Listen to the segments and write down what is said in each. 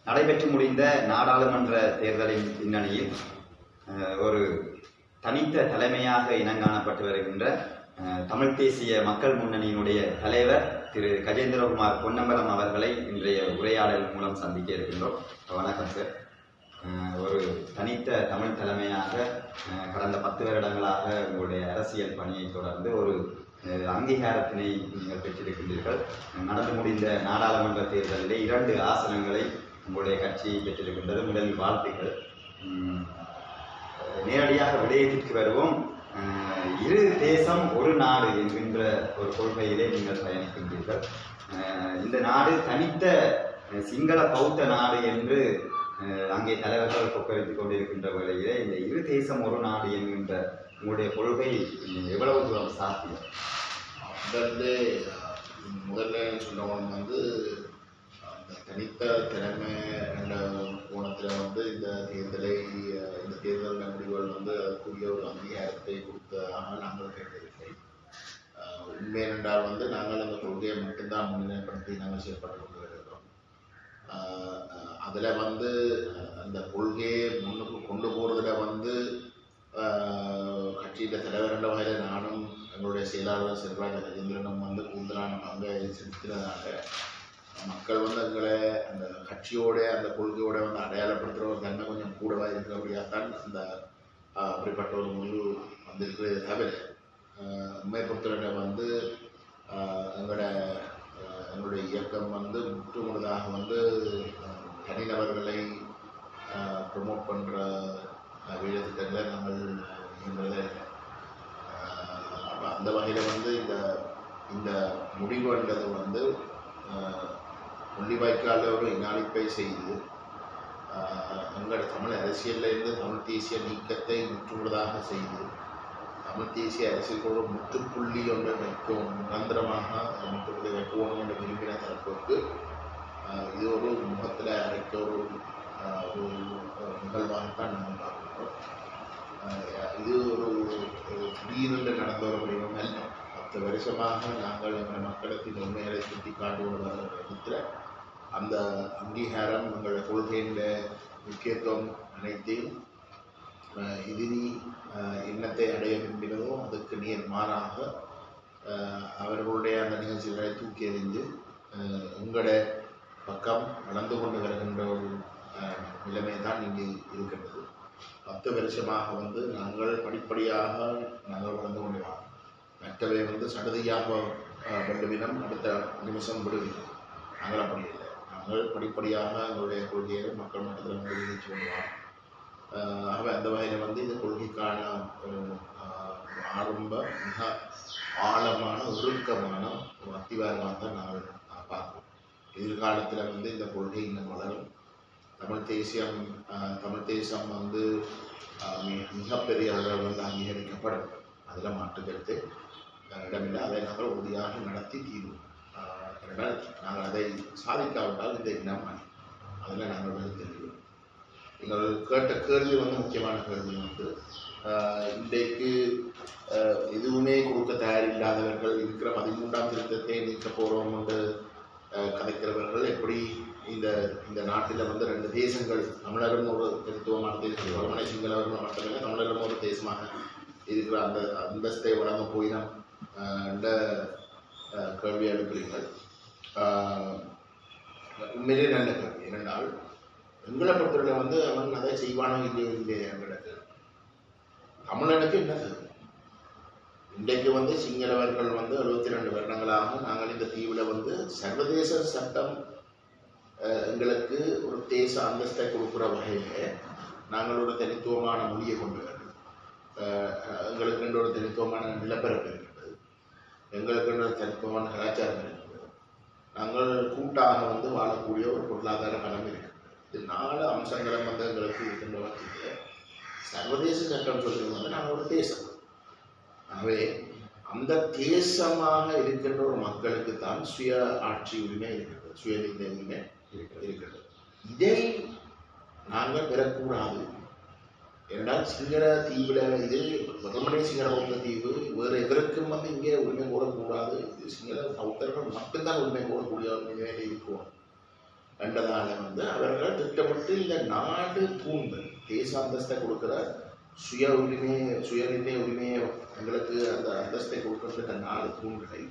நடைபெற்று முடிந்த நாடாளுமன்ற தேர்தலின் பின்னணியில் ஒரு தனித்த தலைமையாக இனங்காணப்பட்டு வருகின்ற தமிழ் தேசிய மக்கள் முன்னணியினுடைய தலைவர் திரு கஜேந்திரகுமார் பொன்னம்பலம் அவர்களை இன்றைய உரையாடல் மூலம் சந்திக்க இருக்கின்றோம். வணக்கம் சார். ஒரு தனித்த தமிழ் தலைமையாக கடந்த 10 வருடங்களாக உங்களுடைய அரசியல் பணியை தொடர்ந்து ஒரு அங்கீகாரத்தினை நீங்கள் பெற்றிருக்கின்றீர்கள். நடந்து முடிந்த நாடாளுமன்ற தேர்தலிலே 2 ஆசனங்களை உங்களுடைய கட்சி பெற்றிருக்கின்றது. முதலில் வாழ்த்துக்கள். நேரடியாக விடயத்திற்கு வருவோம். இரு தேசம் ஒரு நாடு என்கின்ற ஒரு கொள்கையிலே நீங்கள் பயணிக்கின்றீர்கள். இந்த நாடு தனித்த சிங்கள பௌத்த நாடு என்று அங்கே தலைவர்கள் கொக்கரித்துக் கொண்டிருக்கின்ற வேளையிலே இந்த இரு தேசம் ஒரு நாடு என்கின்ற உங்களுடைய கொள்கை எவ்வளவு தூரம் சாத்தியம்? முதல்ல சொன்னவன் அந்த தனித்த திறமை என்ற கோணத்தில் இந்த தேர்தல் முடிவுகள் அதற்குரிய ஒரு அங்கீகாரத்தை கொடுத்ததாக நாங்கள் கேட்டதில்லை. உண்மை என்றால் நாங்கள் அந்த கொள்கையை மட்டும்தான் முன்னிலைப்படுத்தி நாங்கள் செயல்பட்டு கொண்டு வருகிறோம். அதில் அந்த கொள்கையை முன்னுக்கு கொண்டு போகிறதுல கட்சியின் தலைவர் என்ற வகையில் நானும் எங்களுடைய செயலாளர் செல்வராஜ கஜேந்திரனும் கூடுதலான பங்கை செலுத்தினதாக மக்கள் எங்களை அந்த கட்சியோட அந்த கொள்கையோட அடையாளப்படுத்துகிற ஒரு தன்மை கொஞ்சம் கூடவாக இருக்கிறபடியாகத்தான் அப்படிப்பட்ட ஒரு முடிவு வந்திருக்கிறதே தவிர உண்மை பொறுத்தவரை எங்களுடைய இயக்கம் முற்று முழுதாக தனிநபர்களை ப்ரமோட் பண்ணுற வேலைத்திட்டங்களை நாங்கள் இயங்குறதே இல்லை. அந்த வகையில் இந்த முடிவுன்றது முள்ளிவாய்க்கால ஒரு இனஅழிப்பை செய்து எங்களோட தமிழ் அரசியலிருந்து தமிழ் தேசிய நீக்கத்தை முற்றுமுழுதாக செய்து தமிழ் தேசிய அரசியல் ஒரு முற்றுப்புள்ளி ஒன்றை வைக்கும் நிரந்தரமாக முற்றுப்புள்ளி வைக்கணும் என்ற விரும்பின தரப்புக்கு இது ஒரு முகத்தில் அழைக்க ஒரு நிகழ்வாகத்தான் நாங்கள் பார்க்கிறோம். இது ஒரு திடீரென்று நடந்த ஒரு வடிவம் அல்ல. 10 வருஷமாக நாங்கள் எங்கள் மக்களுக்கு உண்மைகளை சுட்டி காட்டுவதாக விதத்தில் அந்த அங்கீகாரம் எங்களுடைய கொள்கையின் முக்கியத்துவம் அனைத்தையும் இது எண்ணத்தை அடைய விரும்பினதோ அதுக்கு நேர்மாறாக அவர்களுடைய அந்த நிகழ்ச்சிகளை தூக்கி எறிந்து எங்களுடைய பக்கம் நடந்து கொண்டு வருகின்ற ஒரு நிலைமை தான் இங்கே இருக்கின்றது. 10 வருஷமாக நாங்கள் படிப்படியாக நாங்கள் வளர்ந்து கொண்டு வரோம். மற்றவை சடுதியாக விடுவினம் அடுத்த நிமிஷம் விடுவினம். நாங்கள் அப்படி இல்லை. நாங்கள் படிப்படியாக எங்களுடைய கொள்கையை மக்கள் மட்டத்தில் விளைவிச்சு கொண்டு வரோம். ஆகவே அந்த வகையில் இந்த கொள்கைக்கான ஆரம்ப மிக ஆழமான ஒழுக்கமான ஒரு அத்திவாரமாக தான் நாங்கள் பார்க்கிறோம். எதிர்காலத்தில் இந்த கொள்கை இன்னும் வளரும். தமிழ் தேசம் மிகப்பெரிய அளவில் அங்கீகரிக்கப்படும். அதில் மாற்றுக்கருத்து இடமில்லை. அதை நாங்கள் உறுதியாக நடத்தி தீர்வோம். என்றால் நாங்கள் அதை சாதிக்காவிட்டால் இந்த இனம் அதில் நாங்கள் தெரியும். நீங்கள் கேட்ட கேள்வி முக்கியமான கேள்வி இன்றைக்கு எதுவுமே கொடுக்க தயாரில்லாதவர்கள் இருக்கிற 13ஆம் திருத்தத்தை நீக்க போகிறோம் என்று கதைக்கிறவர்கள் எப்படி இந்த நாட்டில் 2 தேசங்கள் தமிழரும் ஒரு தனித்துவமான தேசம் வடமனை சிங்களவர்கள் மட்டுமில்லை தமிழரும் ஒரு தேசமாக இருக்கிற அந்த அந்தஸ்தை வழங்க போய் நாம் என்ற கேள்வி எழுப்புறீர்கள். உண்மையிலே நல்ல கேள்வி. ஏனென்றால் எங்களை பொறுத்தவரை அவன் அதை செய்வானோ இல்லையே எங்களுக்கு தமிழனுக்கு என்ன தேவை? இன்றைக்கு சிங்களவர்கள் 72 வருடங்களாக நாங்கள் இந்த தீவில் சர்வதேச சட்டம் எங்களுக்கு ஒரு தேச அந்தஸ்தை கொடுக்குற வகையிலே நாங்கள் ஒரு தனித்துவமான மொழியை கொண்டு வேண்டும். எங்களுக்கு ஒரு தனித்துவமான நிலப்பரப்பு இருக்கிறது. எங்களுக்கு ஒரு தனித்துவமான கலாச்சாரம் இருக்கிறது. நாங்கள் கூட்டாக வாழக்கூடிய ஒரு பொருளாதார பலம் இருக்கிறது. இது 4 அம்சங்களும் எங்களுக்கு இருக்கின்ற வகையில் சர்வதேச சட்டம் சொல்கிறது நாங்கள் ஒரு தேசம். ஆகவே அந்த தேசமாக இருக்கின்ற ஒரு மக்களுக்கு தான் சுய ஆட்சி உரிமை இருக்கிறது, சுயநிலை உரிமை இருக்கிறது. இதை நாங்கள் பெறக்கூடாது. ஏனென்றால் சிங்கள தீவில் இது வெறுமனே சிங்கள பௌத்த தீவு, வேறு எதற்கும் இங்கே உரிமை கோரக்கூடாது. இது சிங்கள பௌத்தர்கள் மட்டும்தான் உரிமை கோரக்கூடிய ஒரு நிலையில் இருக்கும். என்றதால வந்து அவர்கள் திட்டமிட்டு இந்த நாடு தூண்டல் தேச அந்தஸ்தை கொடுக்கிற சுயநிர்ணய உரிமையை எங்களுக்கு அந்த அந்தஸ்தை கொடுக்கிற நாடு தூண்டலை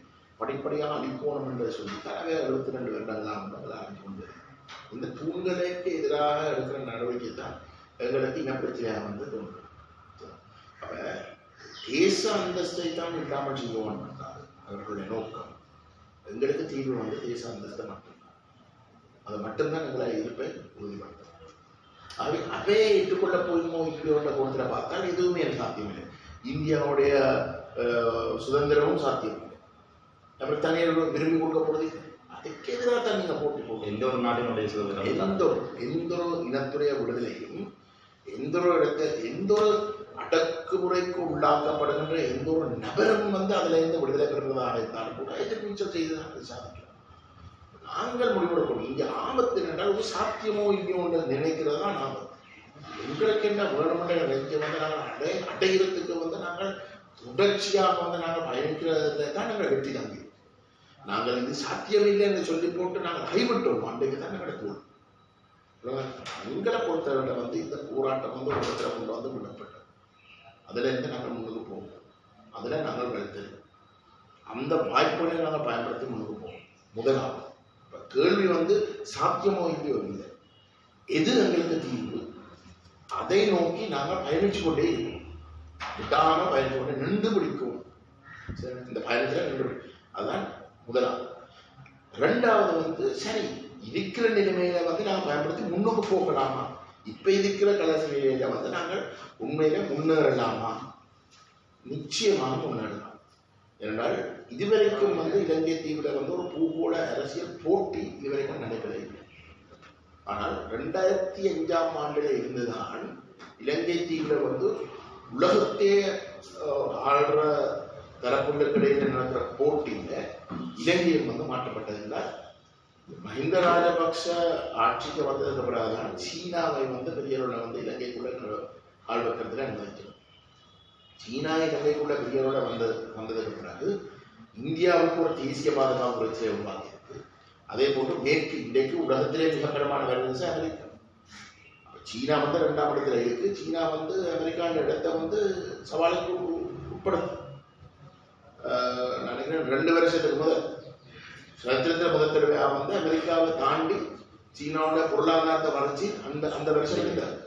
படிப்படியாக அளிக்கணும் என்று சொல்லி தரவே 72 வருடங்களாக ஆரம்பித்து கொண்டு இந்த தூண்களுக்கு எதிராக எடுக்கிற நடவடிக்கை தான் எங்களுக்கு இனப்பிரச்சனையாக வந்து தோன்றும். அப்ப தேச அந்தஸ்தை தான் இல்லாமல் செய்வோம் என்றால் அவர்களுடைய நோக்கம் எங்களுக்கு தீர்வு வந்து தேச அந்தஸ்தை மட்டும்தான். அது மட்டும்தான் எங்களை இருப்பை உறுதிப்படுத்தும். அவை ஏற்றுக்கொள்ள போயுமோ இப்படியோட கோணத்தில் பார்த்தால் எதுவுமே சாத்தியமில்லை. இந்தியாவுடைய சுதந்திரமும் சாத்தியமில்லை. நம்ம தனியார் விரும்பி கொடுக்க போறது அதுக்கு எதிராக தான் நீங்க போட்டி போட்டு எந்த ஒரு நாட்டினுடைய சுதந்திரம் எந்த ஒரு இனத்துடைய விடுதலையும் எந்த ஒரு அடக்குமுறைக்கு உள்ளாக்கப்படுகின்ற எந்த ஒரு நபரும் வந்து அதுல இருந்து விடுதலை பெறுவதாக இருந்தாலும் கூட எதிர்நீச்சல் செய்து அதை சாதிக்கலாம். நாங்கள் முடிவெடுக்கணும். இங்க ஆபத்து என்றால் ஒரு சாத்தியமோ இல்லையோ நினைக்கிறது தான் ஆபத்து. எங்களுக்கு என்ன வேணுமென்ற நினைக்க வந்து நாங்கள் அடைகிறதுக்கு வந்து நாங்கள் தொடர்ச்சியாக வந்து நாங்கள் பயணிக்கிறதுல தான் நாங்கள் வெற்றி தங்கி நாங்கள் இது சாத்தியமில்லை என்று சொல்லி போட்டு நாங்கள் கைவிட்டோம். அன்றைக்கு தான் நாங்கள் தோல்வி. எங்களை பொறுத்தவரை வந்து இந்த போராட்டம் வந்து ஒரு இடத்துல கொண்டு வந்து விடப்பட்டது. அதுல இருந்து நாங்கள் முன்னுக்கு போவோம். அதுல நாங்கள் வெளுத்தது அந்த வாய்ப்புகளை நாங்கள் பயன்படுத்தி முன்னுக்கு போவோம். முதலாவது இப்ப கேள்வி வந்து சாத்தியமோ இல்லையோ இல்லை, எது எங்களுக்கு தீர்வு, அதை நோக்கி நாங்கள் பயணிச்சு கொண்டே இருக்கோம். விடாம பயணிச்சு கொண்டே நின்று பிடிக்கும். இந்த பயணத்துல நின்று அதுதான் முதலாவது. இரண்டாவது வந்து சரி இருக்கிற நிலைமையில வந்து நாங்கள் பயன்படுத்தி முன்னுக்கு போகலாமா, இப்ப இருக்கிற கலச நிலையில வந்து நாங்கள் உண்மையில முன்னேறலாமா? நிச்சயமாக முன்னேறலாம். ஏனென்றால் இதுவரைக்கும் வந்து இலங்கை தீவுல வந்து ஒரு பூகோள அரசியல் போட்டி இதுவரைக்கும் நடைபெறவில்லை. ஆனால் 2005ஆம் ஆண்டுல இருந்துதான் இலங்கை தீவுல வந்து உலகத்தே ஆள்ற தரப்புகளுக்கிடையில் நடக்கிற போட்டியில இலங்கையில் வந்து மாற்றப்பட்டதில்லை. மஹிந்த ராஜபக்ஷ ஆட்சிக்கு வந்ததுக்கு பிறகுதான் சீனாவை வந்து பெரியவர்களை வந்து இலங்கைக்குள்ள ஆள்வக்கிறதுல அனுமதிக்கிறோம். சீனா இலங்கைக்குள்ள பெரியவர்களை வந்ததுக்கு பிறகு இந்தியாவுக்கு ஒரு தேசிய பாதுகாப்பு பிரச்சனை உருவாக்கியிருக்கு. அதே போன்று மேற்கு இன்றைக்கு உலகத்திலே மிகப்பெருமான வல்லரசு அமெரிக்கா. சீனா வந்து 2ஆம் இடத்துல இருக்கு. சீனா வந்து அமெரிக்கான இடத்தை வந்து சவாலுக்கு உட்படுது. நினைக்கிறேன் 2 வருஷத்துக்கு முதல் சரித்திரத்தில் முதல் தடவையாக வந்து அமெரிக்காவை தாண்டி சீனாவோட பொருளாதாரத்தை வளர்ச்சி அந்த வருஷம் இருந்தார்.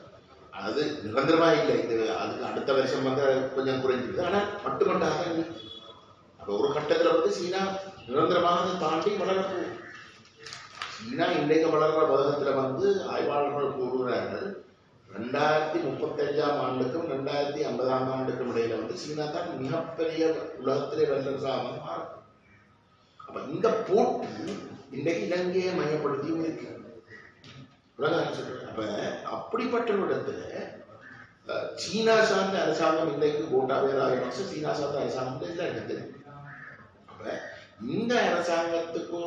அது நிரந்தரமா இல்லை. இது அதுக்கு அடுத்த வருஷம் வந்து கொஞ்சம் குறைஞ்சிருது. ஆனால் மட்டுமட்டாக அப்ப ஒரு கட்டத்தில் வந்து சீனா நிரந்தரமாக அதை தாண்டி வளரப்போகும். சீனா இன்றைக்கு வளர்ற உலகத்துல வந்து ஆய்வாளர்கள் கூறுகிறார்கள் 2035ஆம் ஆண்டுக்கும் 2050ஆம் ஆண்டுக்கும் இடையில வந்து சீனா தான் மிகப்பெரிய உலகத்திலே வல்லரசாக மாறும். அப்ப இந்த போட்டி இன்றைக்கு இலங்கையை மையப்படுத்தியும் இருக்கு. அப்ப அப்படிப்பட்ட இடத்துல சீனா சார்ந்த அரசாங்கம் இன்றைக்கு கோட்டாபய ராஜபக்ச சீனா சார்ந்த அரசாங்கம் இல்லை எனக்கு. அப்ப இந்த அரசாங்கத்துக்கு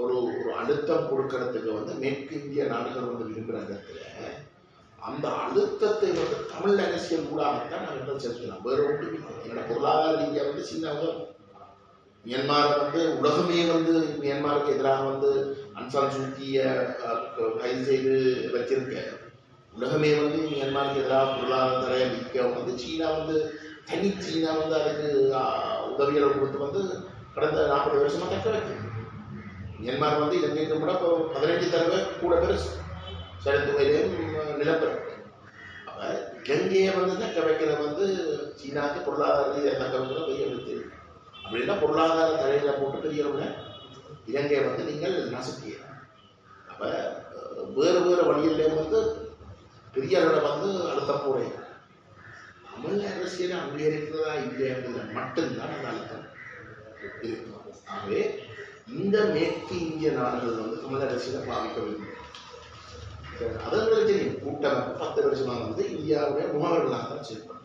ஒரு அழுத்தம் கொடுக்கறதுக்கு வந்து மேற்கு இந்திய நாடுகள் வந்து விரும்புகிற இடத்துல அந்த அழுத்தத்தை வந்து தமிழ் அரசியல் கூடாகத்தான் நாங்கள் செலுத்தலாம். வேற ஒன்றும் என்னோட பொருளாதார ரீதியாக வந்து சீனாவை மியான்மார் வந்து உலகமே வந்து மியான்மாருக்கு எதிராக வந்து அன்சான் சூக்கிய கைது செய்து வச்சிருக்க உலகமே வந்து மியான்மாருக்கு எதிராக பொருளாதார தடையை விதிக்க வந்து சீனா வந்து சீனா வந்து அதுக்கு உதவிகளை கொடுத்து வந்து கடந்த 40 வருஷமா தக்க வைக்கிறது. மியான்மார் வந்து இலங்கைக்கு கூட 15 தடவை கூட பெருசு சரித்துவையிலையும் நிலப்பெறும். அப்ப இலங்கையை வந்து தக்க வைக்கிற வந்து சீனாக்கு பொருளாதார ரீதியாக தக்க வைக்கிற பெரிய எழுத்து. அப்படின்னா பொருளாதார தடையில போட்டு பெரியவங்க இலங்கையை வந்து நீங்கள் நசுக்கிய. அப்ப வேறு வழியிலே வந்து பெரியவர்களை வந்து அழுத்தம் போட தமிழ் அரசியலை அங்கீகரிக்கிறதா இல்லையா மட்டும்தான் அந்த அழுத்தம் இருக்கு. ஆகவே இந்த மேற்கு இந்திய நாடுகள் வந்து தமிழ் அரசியலை பாவிக்க விரும்புகிறோம். அதங்களுக்கு தெரியும் கூட்டமைப்பு 10 வருஷமா வந்து இந்தியாவுடைய முகவர்களாக தான் செயல்படும்.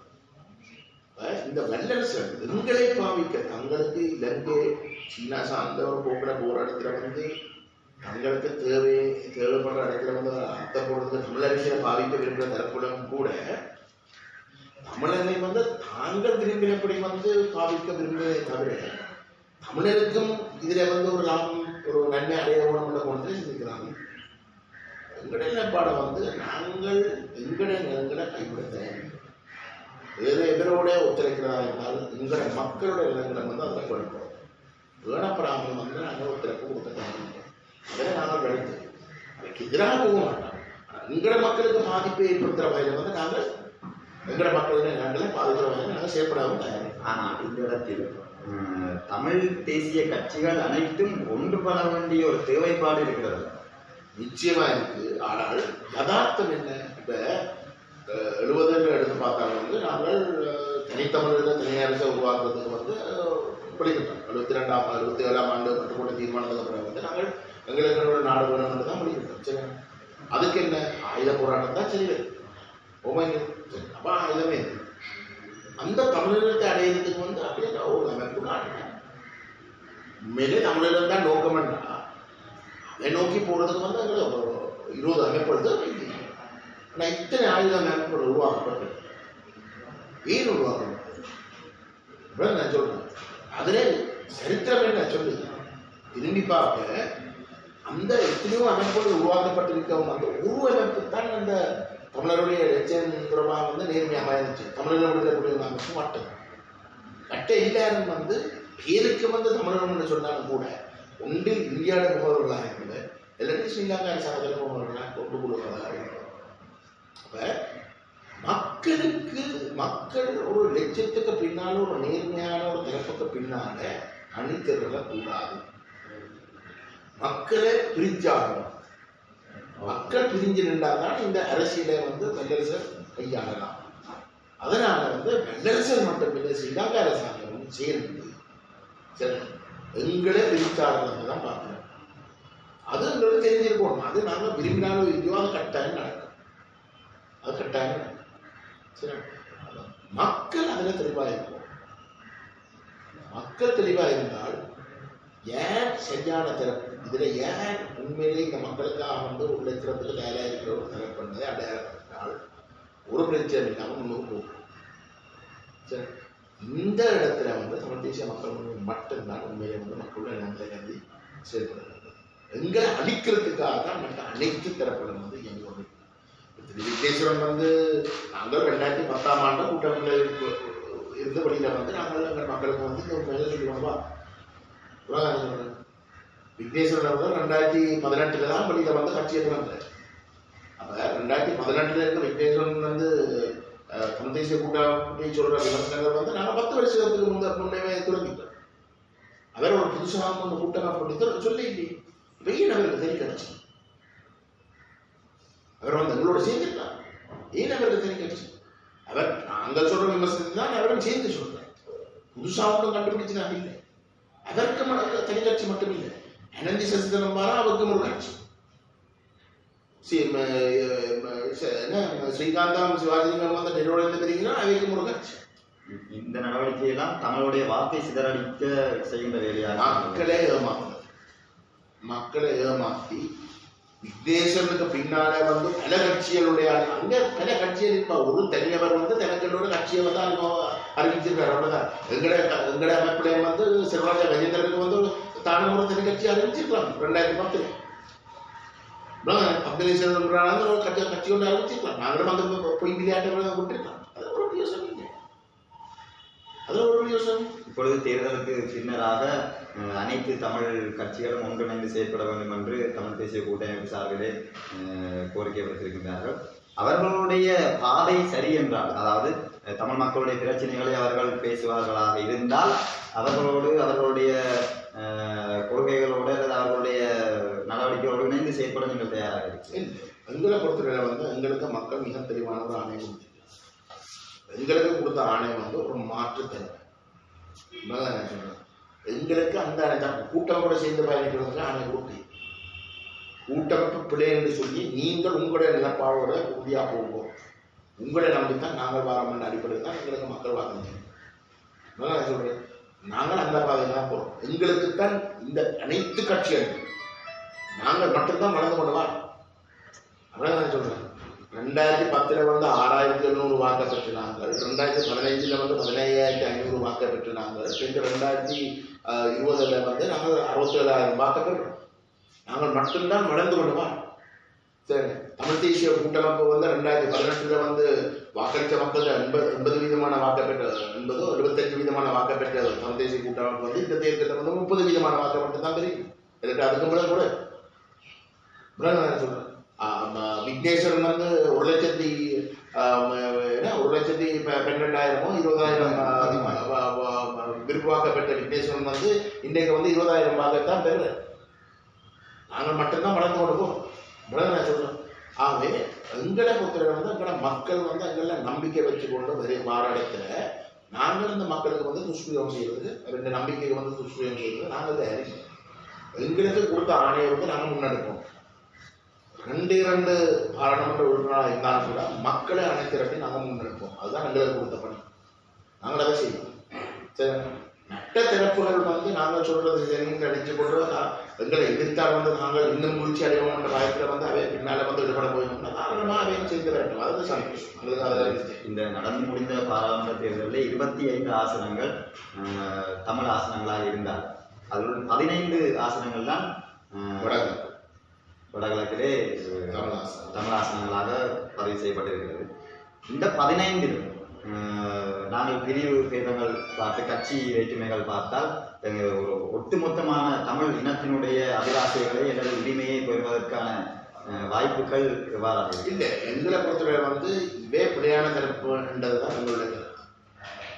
இந்த வல்லரசு எங்களை பாவிக்க தங்களுக்கு இலங்கை சீனா சார்ந்த ஒரு போக்குற போராட்டத்துல வந்து தங்களுக்கு தேவைப்படுற இடத்துல வந்து அர்த்தம் போடுறது தமிழ் அரசியலை பாவிக்க விரும்புகிற தரப்புடன் கூட தமிழனை வந்து தாங்கள் விரும்பினபடி வந்து பாவிக்க விரும்புவதை தவிர தமிழருக்கும் இதுல வந்து ஒரு லாபம் ஒரு நன்மை அடைய உணவுள்ள போனதை சிந்திக்கிறாங்க. எங்களுடைய நிலைப்பாடை வந்து நாங்கள் எங்களுடைய நிலங்களை கைவிட தயாரிக்கிறோம். வேறு எதிரோட ஒத்துழைக்கிறதா இருந்தால் எங்களுடைய மக்களுடைய நிலங்களை வந்து அதை கொடுக்கிறோம். வேணப்படாமல் வந்து நாங்கள் ஒத்துழைப்பு கொடுக்க தயாரிக்கிறோம். அதை நாங்கள் கழித்து அதுக்கு எதிராக போக மாட்டோம். எங்களோட மக்களுக்கு பாதிப்பை ஏற்படுத்துகிற வகையில் வந்து நாங்கள் எங்களோட மக்களுடைய நிலங்களை பாதிக்கிற வகையில் நாங்கள் செயற்படாமல் தயாரிக்கிறோம். ஆனால் இந்த இடத்தில் தமிழ் தேசிய கட்சிகள் அனைத்தும் ஒன்றுபட வேண்டிய ஒரு தேவைப்பாடு இருக்கிறது. நிச்சயமா இருக்கு. ஆனால் யதார்த்தம் என்ன? இப்ப 70 எடுத்து பார்த்தாலும் வந்து நாங்கள் தனித்தமிழில் தனி அரசை உருவாக்குறதுக்கு வந்து படிக்கிட்டோம். 72ஆம் 67ஆம் ஆண்டு கட்டுக்கூட தீர்மானத்துக்கு அப்புறம் வந்து நாங்கள் எங்களோட நாடு வேணும் என்று தான் படிக்கிட்டோம். சரி, அதுக்கு என்ன ஆயுத போராட்டம் தான் சரி ஓமைங்க. சரி, அப்ப ஆயுதமே அந்த தமிழகத்தை அடையிறதுக்கு வந்து அப்படியே ஒரு அமைப்பு காட்டினேன். உண்மையிலே தமிழகம் தான் நோக்கம்னா அதை நோக்கி போறதுக்கு வந்து அங்கே 20 அமைப்புகள். ஆனால் இத்தனை ஆயுத அமைப்புகள் உருவாக்கப்பட்டு ஏன் உருவாக்கப்பட்டது நான் சொல்றேன். அதிலே சரித்திரம் என்ன சொல்லு திரும்பி பார்க்க அந்த எத்தனையோ அமைப்புகள் உருவாக்கப்பட்டிருக்கவும் அந்த ஒரு அமைப்பு தான் அந்த தமிழருடைய லட்சியம் புறமாக வந்து நேர்மையாக இருந்துச்சு. தமிழர்கள் விடுதலை அமைப்பு மட்டும் கட்ட எல்லாரும் வந்து பேருக்கு வந்து தமிழர்கள் சொன்னாலும் கூட ஒன்றில் இந்தியாவோட முகவர்களாக இருக்கிறது, எல்லாத்தையும் ஸ்ரீலங்கா அரசாங்கத்தில் முகவர்களாக கொண்டு கொடுக்கிறதாக இருக்கிறோம். அப்ப மக்கள் ஒரு லட்சியத்துக்கு பின்னால ஒரு நேர்மையான ஒரு திறப்புக்கு பின்னால அணித்திரல கூடாது. மக்களை பிரிஞ்சாகணும். மக்கள் பிரிஞ்சு நின்றால்தான் இந்த அரசியலை வந்து வல்லரசர் கையாளலாம். அதனால வந்து வல்லரசர் மட்டுமில்லை ஸ்ரீலங்கா அரசாங்கம் சேர்ந்து சரி எங்களை பிரித்தாடுறது தான் பார்க்கிறோம். அது எங்களுக்கு தெரிஞ்சிருக்கணும். அது நாங்கள் விரும்பினாலும் இல்லையோ அது கட்டாயம் நடக்கும். அது கட்டாயம் நடக்கும். சரி, மக்கள் அதில் தெளிவாக இருக்கும். மக்கள் தெளிவாக இருந்தால் ஏன் சரியான திறப்பு இதுல ஏன் உண்மையிலே இந்த மக்களுக்காக வந்து உள்ள திறப்புக்கு தயாராக இருக்கிற ஒரு திறப்பு என்பதை அடையாளப்படுத்தினால் ஒரு பிரச்சனை இல்லாமல் முன்னுக்கு போகும். சரி, இந்த இடத்துல வந்து தமிழ் தேசிய மக்கள் மட்டும்தான் உண்மையிலே வந்து மக்களுடைய நன்மை கருதி செயல்படுகிறது. எங்களை அழிக்கிறதுக்காக தான் மற்ற அனைத்து தரப்பிலும் வந்து இயங்கி கொண்டு விக்னேஸ்வரன் வந்து நாங்கள் 2010ஆம் ஆண்டு கூட்டமைப்பில் இருந்தபடியில் வந்து நாங்கள் எங்கள் மக்களுக்கு வந்து இந்த உண்மையில சொல்லுவோம்பா விக்னேஸ்வரன் வந்து 2018 தான் வெளியில வந்து கட்சியை வந்தார். அப்ப 2018 இருக்க விக்னேஸ்வரன் வந்து தமிழ் தேசிய கூட்டத்தை சொல்ற விமர்சனங்கள் வந்து நாங்கள் 10 வருஷத்துக்கு முன்னே தொடங்கிட்டோம். அவர் ஒரு புதுசாக ஒரு கூட்டமாக சொல்லி வெயில் அவருக்கு தெரிய கிடைச்சு அவர் வந்து எங்களோட சேர்ந்துட்டார். ஏன் அவருக்கு தெரிய கிடைச்சு அவர் நாங்கள் சொல்ற விமர்சனத்தை தான் அவரும் சேர்ந்து சொல்றார். புதுசாக ஒன்றும் கண்டுபிடிச்சுதான் இல்லை. அதற்கு தனி கட்சி மட்டும் இல்லை, அனந்தி சசிதரன் மாறா அவருக்கும் ஒரு கட்சி. ஸ்ரீகாந்தாம் சிவாஜிலிங்கம் வந்து டெல்லோட தெரியுங்கன்னா அவருக்கும் ஒரு கட்சி. இந்த நடவடிக்கையெல்லாம் தமிழுடைய வார்த்தை சிதறடிக்க செய்கின்ற வேலையாக மக்களை ஏமாற்றி விக்னேஸ்வரனுக்கு பின்னால வந்து பல கட்சிகளுடைய அங்க பல கட்சிகள் இருப்பா. ஒரு தனியவர் வந்து தனக்கோட கட்சியை வந்து அறிவிச்சிருக்காரு. அவ்வளவுதான். எங்கட அமைப்புடைய வந்து சிவராஜா கஜேந்திரனுக்கு வந்து தானும் ஒரு தனி கட்சி அறிவிச்சிருக்கலாம் 2010. அப்துல் ஒரு கட்சி ஒன்று அறிவிச்சிருக்கலாம். நாங்களும் அந்த பொய் விளையாட்டை விட்டுருக்கலாம். அது ஒரு யோசனை இல்லை. அது ஒரு யோசனை. இப்பொழுது தேர்தலுக்கு பின்னராக அனைத்து தமிழ் கட்சிகளும் ஒன்றிணைந்து செயற்பட வேண்டும் என்று தமிழ் தேசிய கூட்டமைப்பு சார்பிலே கோரிக்கை விடுத்திருக்கின்றார்கள். அவர்களுடைய பாதை சரி என்றால், அதாவது தமிழ் மக்களுடைய பிரச்சனைகளை அவர்கள் பேசுவார்களாக இருந்தால் அவர்களுடைய கொள்கைகளோடு அல்லது அவர்களுடைய நடவடிக்கைகளோடு இணைந்து செயற்பட நீங்கள் தயாராக இருக்கு. எங்களை பொறுத்தவரை வந்து எங்களுக்கு மக்கள் மிக தெளிவான ஒரு ஆணையம் எங்களுக்கு கொடுத்த ஆணையம் வந்து ஒரு மாற்று தேவை. எங்களுக்கு அந்த கூட்டமைப்போட சேர்ந்து பயணிக்கிறதுக்கு ஆணையம் கொடுத்து கூட்டமைப்பு பிள்ளை என்று சொல்லி நீங்கள் உங்களுடைய நிலப்பாடோட உறுதியாக போவோம். உங்களை நம்பித்தான் நாங்கள் வாரம் அடிப்படையில் தான் எங்களுக்கு மக்கள் வாங்க சொல்றேன். நாங்கள் அந்த பாதையில் தான் போறோம். எங்களுக்கு தான் இந்த அனைத்து கட்சிகள் நாங்கள் மட்டும்தான் வளர்ந்து கொண்டுவா. அப்படிதான் சொல்றேன். 2010 வந்து 6700 வாக்க பெற்று நாங்கள், 2015 வந்து 15500 வாக்க பெற்று நாங்கள், 2020 வந்து நாங்கள் 67000 வாக்க பெற்றோம். நாங்கள் மட்டும்தான் வளர்ந்து கொண்டுவா. சரி, தமிழ் தேசிய கூட்டமைப்பு வந்து 2018 வந்து வாக்களித்த மக்கள் 80% வாக்கு பெற்ற 75% வாக்கு பெற்ற தமிழ் தேசிய கூட்டமைப்பு வந்து இந்த தேர்தலில் வந்து 30% வாக்கு மட்டும் தான் தெரியும். அதுக்கு கூட சொல்றேன். விக்னேஸ்வரன் வந்து 1,12,000 20,000 விருப்பு வாக்க பெற்ற விக்னேஸ்வரன் வந்து இன்றைக்கு வந்து 20,000 வாக்கத்தான் பெறுற. நாங்கள் மட்டும்தான் வளர்ந்து கொண்டு போகிறோம். நான் சொல்றேன். ஆகவே எங்களை பொறுத்தவரை வந்து எங்களை மக்கள் வந்து எங்களை நம்பிக்கை வச்சுக்கொண்டு பெரிய மாறாடத்துல நாங்கள் இந்த மக்களுக்கு வந்து துஷ்பிரயோகம் செய்யறது, 2 நம்பிக்கையை வந்து துஷ்பிரயோகம் செய்யறது நாங்கள் தயாரிக்கிறோம். எங்களுக்கு கொடுத்த ஆணையை வந்து நாங்கள் முன்னெடுப்போம். 2 பாராளுமன்ற உறுப்பினராக இருந்தாலும் கூட மக்களை அனைத்திரட்டி நாங்கள் முன்னெடுப்போம். அதுதான் எங்களுக்கு கொடுத்த பணி. நாங்கள் அதை செய்வோம். சரி, நட்ட திறப்புகள் வந்து நாங்கள் சொல்றது சரின்னு அடிச்சு கொண்டு எங்களை எதிர்த்தால் வந்து நாங்கள் இன்னும் முயற்சி அடைவோம் என்ற வாய்ப்பில் வந்து அவை பின்னால வந்து ஈடுபட போயிருந்தோம்னா தாராளமாக அவையும் செய்து வேண்டும். அது சந்தோஷம். எங்களுக்கு அதில் இந்த நடந்து முடிந்த பாராளுமன்ற தேர்தலில் 25 ஆசனங்கள் தமிழ் ஆசனங்களாக இருந்தால் அதில் 15 ஆசனங்கள் தான் வடகிழக்கிலே தமிழ் ஆசனங்களாக பதிவு செய்யப்பட்டிருக்கிறது. இந்த 15 நாங்கள் பிரிவு பேதங்கள் பார்த்து கட்சி வேற்றுமைகள் பார்த்தால் ஒரு ஒட்டுமொத்தமான தமிழ் இனத்தினுடைய அபிலாஷைகளை அல்லது உரிமையை பெறுவதற்கான வாய்ப்புகள் எவ்வாறு இல்லை. எங்களை பொறுத்தவரை வந்து இவே பிள்ளையான தரப்புன்றதுதான் எங்களுடைய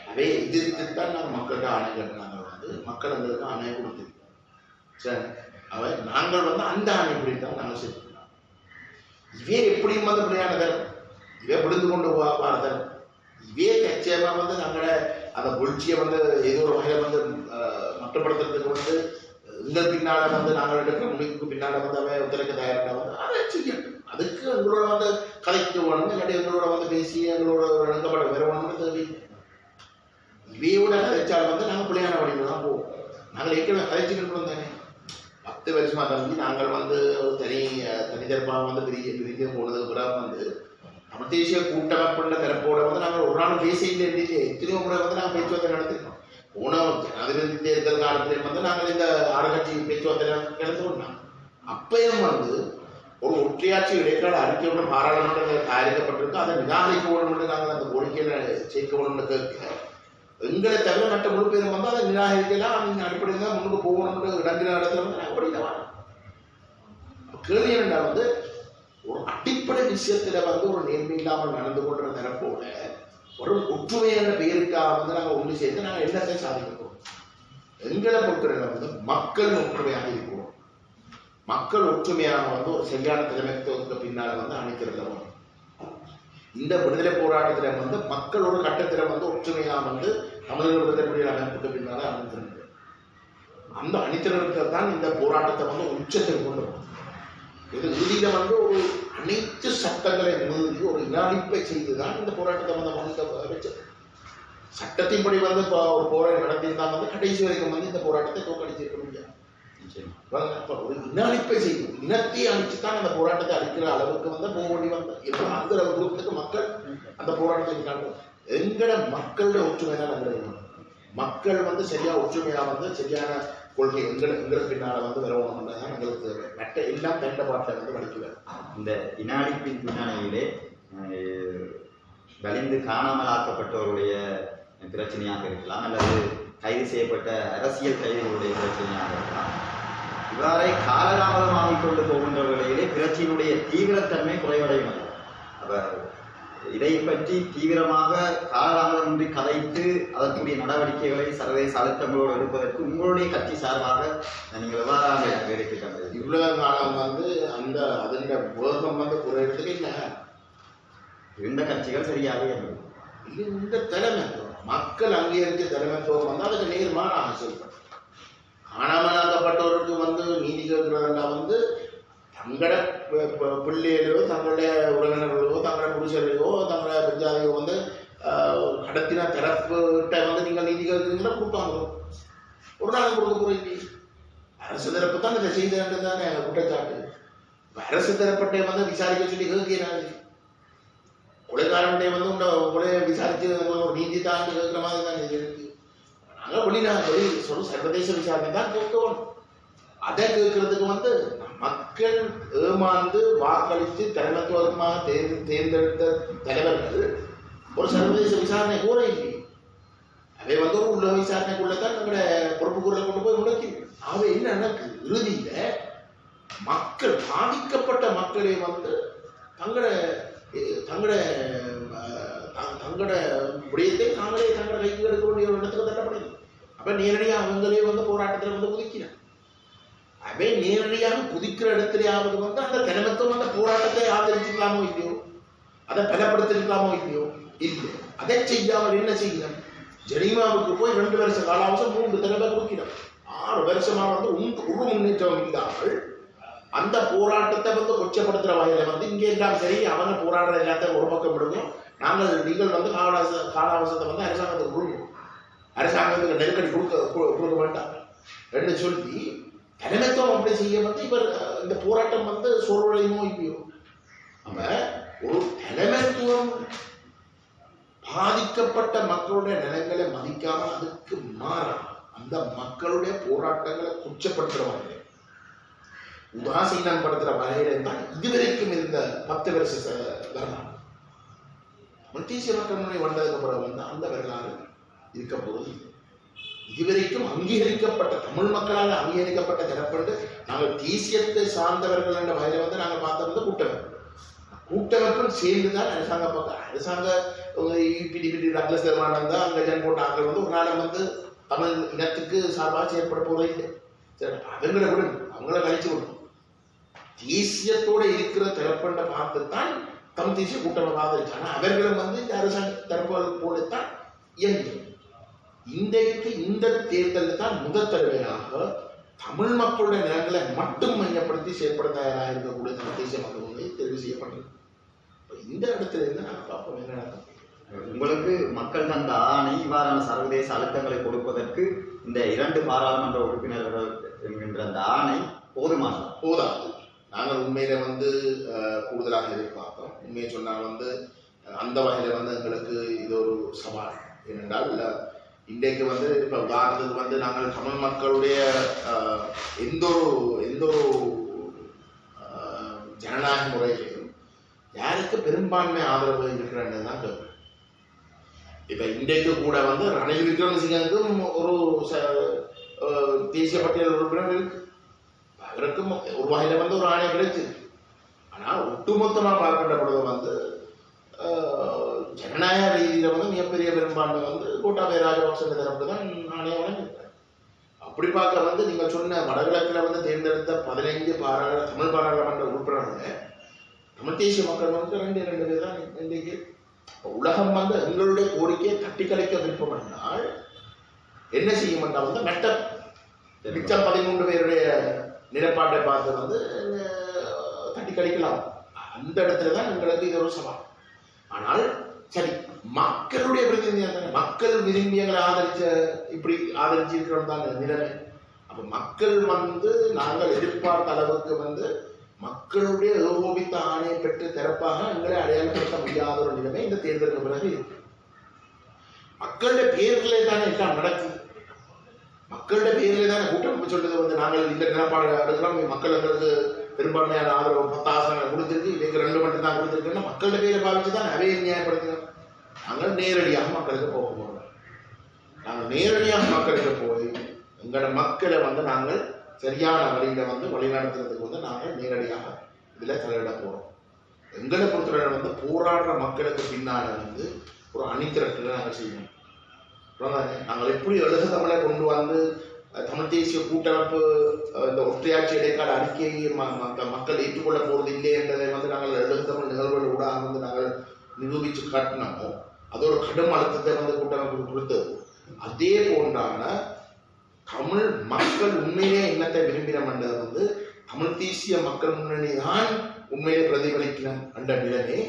அவை எதிர்த்துத்தான் நாங்கள் மக்களுக்கு ஆணை கட்டினாங்க. வந்து மக்கள் எங்களுக்கு ஆணையை கொடுத்துருக்கோம். சரி, அவை நாங்கள் வந்து அந்த ஆணை பிடித்தான் நாங்கள் செய்யணும். இவே எப்படியும் வந்து பிள்ளையான தரம் இவே விழுந்து கொண்டு போகிற தரம் இவே நிச்சயமா வந்து நாங்கள அந்த புழ்ச்சியை வந்து ஏதோ ஒரு வகையில் வந்து மட்டுப்படுத்துறதுக்கு வந்து இந்த பின்னால வந்து நாங்கள் எடுக்கிற முடிவுக்கு பின்னால வந்து அவை ஒத்துழைக்க தயாரிக்க வந்து அதை செய்யணும். அதுக்கு எங்களோட வந்து கதைக்கு வேணும், இல்லாட்டி எங்களோட வந்து பேசி எங்களோட இணக்கப்பட வரணும்னு தேவை. இவையோட கதைச்சால் வந்து நாங்கள் பிள்ளையான வழியில் தான் போவோம். நாங்கள் ஏற்கனவே கதைச்சுக்கிட்டு தானே 10 வருஷமா தம்பி நாங்கள் வந்து தனித்தரப்பாக வந்து பிரிக்க போனதுக்கு பிறகு வந்து தமிழ் தேசிய கூட்டமைப்புள்ள தரப்போட வந்து நாங்கள் ஒரு நாள் பேசியில்லை. எத்தனையோ முறை வந்து நாங்கள் பேச்சுவார்த்தை நடத்திருக்கோம். போன அதிலிருந்து தேர்தல் காலத்திலே வந்து நாங்கள் இந்த ஆளுங்கட்சி பேச்சுவார்த்தை நடத்துவோம். அப்பயும் வந்து ஒரு ஒற்றையாட்சி இடைக்கால அறிக்கையோட பாராளுமன்றத்தில் தயாரிக்கப்பட்டிருக்கு. அதை நிராகரிக்க வேணும்னு நாங்கள் அந்த கோரிக்கையை சேர்க்க வேணும்னு கேட்க எங்களை தவிர மற்ற முழு பேரும் வந்து அதை நிராகரிக்கலாம். நீங்கள் அடிப்படையில் தான் முன்னுக்கு போகணும்னு இடங்கிற இடத்துல வந்து நாங்கள் படிக்க வரோம். கேள்வி என்னென்னா வந்து ஒரு அடிப்படை விஷயத்துல வந்து ஒரு நேர்மை இல்லாமல் நடந்து கொண்ட தரப்போட ஒரு ஒற்றுமையான பெயருக்காக வந்து நாங்கள் ஒன்று சேர்த்து நாங்கள் என்னத்தை சாதிக்கிறோம். எங்களை பொறுத்தவரை வந்து மக்கள் ஒற்றுமையாக இருக்கிறோம். மக்கள் ஒற்றுமையாக வந்து ஒரு சரியான தலைமைத்துவத்துக்கு பின்னால் வந்து அணித்திரளவும் இந்த விடுதலை போராட்டத்துல வந்து மக்கள் ஒரு கட்டத்தில் வந்து ஒற்றுமையாக வந்து தமிழக விடுதலை புலிகள் அமைப்புக்கு பின்னால அணித்திரள் அந்த அணித்திரளுக்கு தான் இந்த போராட்டத்தை வந்து உச்சத்தில் கொண்டு வரும். இது இறுதியில வந்து ஒரு அனைத்து சட்டங்களை மீறி ஒரு இனாளிப்பை செய்துதான் இந்த போராட்டத்தை வந்து முன்னிக்க வச்சது. சட்டத்தின்படி வந்து ஒரு போராட்டம் நடத்தியிருந்தாங்க வந்து கடைசி வரைக்கும் வந்து இந்த போராட்டத்தை தோக்கடிச்சிருக்க முடியாது. ஒரு இனாளிப்பை செய்து இனத்தை அழிச்சுதான் அந்த போராட்டத்தை அழிக்கிற அளவுக்கு வந்து போகி வந்த அந்த தூரத்துக்கு மக்கள் அந்த போராட்டத்தை எங்கட மக்களோட ஒற்றுமை தான் நம்புறோம். மக்கள் வந்து சரியா ஒற்றுமையா வந்து சரியான கொள்கை எங்களுக்கு பின்னால வந்து வரணும்ன்றதான் எங்களுக்கு மற்ற எல்லாம் தண்டபாட்டை வந்து வலிக்குவார். இந்த இனாளிப்பின் பின்னணியிலே வலிந்து காணாமல் ஆக்கப்பட்டவருடைய பிரச்சனையாக இருக்கலாம், அல்லது கைது செய்யப்பட்ட அரசியல் கைதிகளுடைய பிரச்சனையாக இருக்கலாம். இவ்வாறே காலதாமதமாகிக் கொண்டு போகின்ற வேளையிலே பிரச்சனையுடைய தீவிரத்தன்மை குறைவடையும். அப்ப இதை பற்றி தீவிரமாக காலதாமதமின்றி கதைத்து அதற்குரிய நடவடிக்கைகளை சர்வதேச அழுத்தங்களோடு எடுப்பதற்கு உங்களுடைய கட்சி சார்பாக நீங்கள் எவ்வாறாக வேலைக்கிட்டாங்க? இவ்வளவு காலம் வந்து அந்த அதன் வேகம் வந்து குறையறதுக்கு இல்லை. இருந்த கட்சிகள் சரியாக இந்த தலைமைத்துவம் மக்கள் அங்கீகரித்த தலைமைத்துவம் வந்து அதுக்கு நேர்மான ஆசைப்படும். காணாமலாக்கப்பட்டவருக்கு வந்து நீதி கேட்கிறதெல்லாம் வந்து தங்களோட பிள்ளைகளோ தங்களுடைய உறவினர்களோ தங்களோட புருஷர்களோ தங்களோட பெஞ்சாதையோ வந்து கடத்தின தரப்புகிட்ட வந்து நீங்கள் நீதி கேட்குறீங்களா கொடுப்பாங்க. ஒரு நாள் கொடுக்க போறீங்க. அரசு தரப்பு தான் இதை செய்தது தானே குற்றச்சாட்டு. அரசு தரப்பட்டை வந்து விசாரிக்க சொல்லி கேட்கிறாங்க. கொலைகாரன்ட்டே வந்து உங்களை கொலையை விசாரிச்சு ஒரு நீதி தான் கேட்குற மாதிரி தான் இது இருக்கு. நாங்கள் வெளி சொல்ல சர்வதேச விசாரணை தான் கேட்கணும். அதை கேட்கறதுக்கு வந்து நம்ம மக்கள் ஏமாந்து வாக்களித்து தலைமைத்துவமாக தேர்ந்தெடுத்த தலைவர்கள் ஒரு சர்வதேச விசாரணை கூற இல்லை. அவை வந்து ஒரு உள்ள விசாரணைக்குள்ளதான் தங்களோட பொறுப்புக்குள்ள கொண்டு போய் முடக்கி அவை என்ன நடக்குது? இறுதியில மக்கள் பாதிக்கப்பட்ட மக்களே வந்து தங்களோட தங்களோட தங்களோட விடயத்தை தாங்களே தங்களோட கைக்கு எடுக்க வேண்டிய ஒரு இடத்துக்கு தள்ளப்படுது. அப்ப நேரடியாக அவங்களே வந்து போராட்டத்தில் வந்து குதிக்கிறாங்க. அவை நேரடியாக குதிக்கிற இடத்துலயாவது வந்து அந்த தலைமைத்துவம் அந்த போராட்டத்தை ஆதரிச்சிக்கலாமோ இல்லையோ, அதை பலப்படுத்திருக்கலாமோ இல்லையோ, இல்லை. அதை செய்யாமல் என்ன செய்யணும்? ஜெனீவாவுக்கு போய் 2 வருஷ காலாவசம் 3 தடவை கொடுக்கிறோம். 6 வருஷமா வந்து ஒரு முன்னேற்றம் இல்லாமல் அந்த போராட்டத்தை வந்து கொச்சப்படுத்துற வகையில வந்து இங்கே எல்லாம் சரி அவங்க போராடுற எல்லாத்தையும் ஒரு பக்கம் விடுவோம், நீங்கள் வந்து காலாவசத்தை வந்து அரசாங்கத்துக்கு கொடுக்கணும், அரசாங்கத்துக்கு நெருக்கடி கொடுக்க வேண்டாம் என்று சொல்லி தலைமைத்துவம் அப்படி செய்ய வந்து இவர் இந்த போராட்டம் வந்து சோர்வடையுமோ இல்லையோ. நம்ம ஒரு தலைமைத்துவம் பாதிக்கப்பட்ட மக்களுடைய நிலங்களை மதிக்காம அதுக்கு மாறா அந்த மக்களுடைய போராட்டங்களை குச்சப்படுத்துறவங்க உதாசீனம் படுத்துற வகையில தான் இதுவரைக்கும் இருந்த 10 வருஷ வரலாறு. தேசிய மக்கள் முன்னணி வந்ததுக்கு அப்புறம் வந்து அந்த வரலாறு இருக்க போது இதுவரைக்கும் அங்கீகரிக்கப்பட்ட தமிழ் மக்களால் அங்கீகரிக்கப்பட்ட தரப்பட்டு நாங்கள் தேசியத்தை சார்ந்தவர்கள் என்ற வகையில வந்து நாங்கள் பார்த்தது கூட்டமைப்பும் சேர்ந்துதான் அரசாங்க பிடிபிடி டக்ளஸ் நிர்மாணம் தான் அங்க ஜன் போட்ட ஆக்கள் வந்து ஒரு நாளை வந்து தமிழ் இனத்துக்கு சார்பாக செயற்பட போதே இல்லை. சரி, அவங்களை விட அவங்கள கழிச்சு விடணும். தேசியத்தோட இருக்கிற தரப்பண்ட பார்த்துத்தான் தமிழ் தேசிய கூட்டமைப்பு ஆதரிச்சாங்க. அவர்களும் வந்து இந்த அரசாங்க தரப்புகள் போலத்தான் இயங்கும். இன்றைக்கு இந்த தேர்தலில் தான் முதல் தடவையாக தமிழ் மக்களுடைய நிலங்களை மட்டும் மையப்படுத்தி செயற்பட தயாராக இருக்கக்கூடிய தமிழ் தேசிய மக்கள் வந்து தெரிவு செய்யப்பட்டது. இந்த இடத்துல இருந்து நாங்கள் பார்ப்போம் என்ன நடக்கும். உங்களுக்கு மக்கள் தந்த ஆணை இவ்வாறான சர்வதேச அழுத்தங்களை கொடுப்பதற்கு இந்த 2 பாராளுமன்ற உறுப்பினர்கள் என்கின்ற அந்த ஆணை போதாது. நாங்கள் உண்மையில வந்து கூடுதலாக எதிர்பார்த்தோம். உண்மையை சொன்னால் வந்து அந்த வகையில வந்து எங்களுக்கு இது ஒரு சவால். ஏனென்றால் இன்றைக்கு வந்து இப்போ உதாரணத்துக்கு வந்து நாங்கள் தமிழ் மக்களுடைய எந்த ஒரு ஜனநாயக முறையிலையும் யாருக்கு பெரும்பான்மை ஆதரவு இருக்கிறன்னு தான் கேட்பேன். இப்ப இன்றைக்கு கூட வந்து ரணில் விக்ரமசிங்கனுக்கும் ஒரு தேசிய பட்டியல் உறுப்பினர் இருக்கு, அவருக்கும் ஒரு வகையில வந்து ஒரு ஆணை கிடைச்சு. ஆனா ஒட்டுமொத்தமா பார்க்கின்ற பொழுது வந்து ஜனநாயக ரீதியில வந்து மிகப்பெரிய பெரும்பான்மை வந்து கோட்டாபய ராஜபக்ச தரப்பு தான் ஆணையம் வழங்கியிருக்காரு. அப்படி பார்க்க வந்து நீங்க சொன்ன வடகிழக்குல வந்து தேர்ந்தெடுத்த 15 தமிழ் பாராளுமன்ற உறுப்பினர்கள் தமிழ் தேசிய மக்கள் வந்து 2 பேர் தான் இன்றைக்கு. உலகம் வந்து எங்களுடைய கோரிக்கையை தட்டி கலைக்க விருப்பம் என்றால் என்ன செய்யும் என்றால் வந்து மிச்சம் 13 பேருடைய நிலைப்பாட்டை பார்த்து வந்து தட்டி கழிக்கலாம். அந்த இடத்துல தான் எங்களுக்கு இது ஒரு சவால். ஆனால் சரி, மக்களுடைய பிரதிநிதியாக மக்கள் விரும்பி எங்களை இப்படி ஆதரிச்சு இருக்கிறோம் தான் நிலைமை. அப்ப மக்கள் வந்து நாங்கள் எதிர்பார்த்த அளவுக்கு வந்து மக்களுடைய ஏகோபித்த ஆணையை பெற்று திறப்பாக எங்களை அடையாளப்படுத்த முடியாத ஒரு நிலைமை இந்த தேர்தலுக்கு பிறகு இருக்கு. மக்களுடைய பேர்களே தானே எல்லாம் நடக்குது. மக்களுடைய பேரிலே தானே கூட்டமைப்பு சொல்றது வந்து நாங்கள் இந்த நிலப்பாடு எடுக்கிறோம், மக்கள் எங்களுக்கு பெரும்பான்மையான ஆதரவு 10 ஆசனங்கள் கொடுத்துருக்கு, இதுக்கு 2 மட்டும் தான் கொடுத்துருக்குன்னா மக்களுடைய பேரை பாவிச்சுதான் நிறைய நியாயப்படுத்துகிறோம். நாங்கள் நேரடியாக மக்களுக்கு போக போறோம். நாங்கள் நேரடியாக மக்களுக்கு போய் எங்களோட மக்களை வந்து நாங்கள் சரியான வழியில வந்து வழிநடத்துறதுக்கு வந்து நாங்கள் நேரடியாக இதுல தலையிட போறோம். எங்களை பொறுத்தவரை வந்து போராடுற மக்களுக்கு பின்னால வந்து ஒரு அணிதிரட்டலை நாங்கள் செய்யணும். நாங்கள் எப்படி எழுத தமிழை கொண்டு வந்து தமிழ் தேசிய கூட்டமைப்பு இந்த ஒற்றையாட்சி இடைக்கால அறிக்கையை மக்கள் ஏற்றுக்கொள்ள போறது இல்லை என்பதை வந்து நாங்கள் எழுத தமிழ் நிகழ்வுகள் ஊடாக வந்து நாங்கள் நிரூபிச்சு காட்டினோமோ அதோட கடும் அழுத்தத்தை வந்து கூட்டமைப்பு கொடுத்தது. அதே போன்றான தமிழ் மக்கள் உண்மையிலே என்னத்தை விரும்பினோம் என்றது வந்து தமிழ் தேசிய மக்கள் முன்னணி தான் உண்மையிலே பிரதிபலிக்கணும் என்ற நிலைமை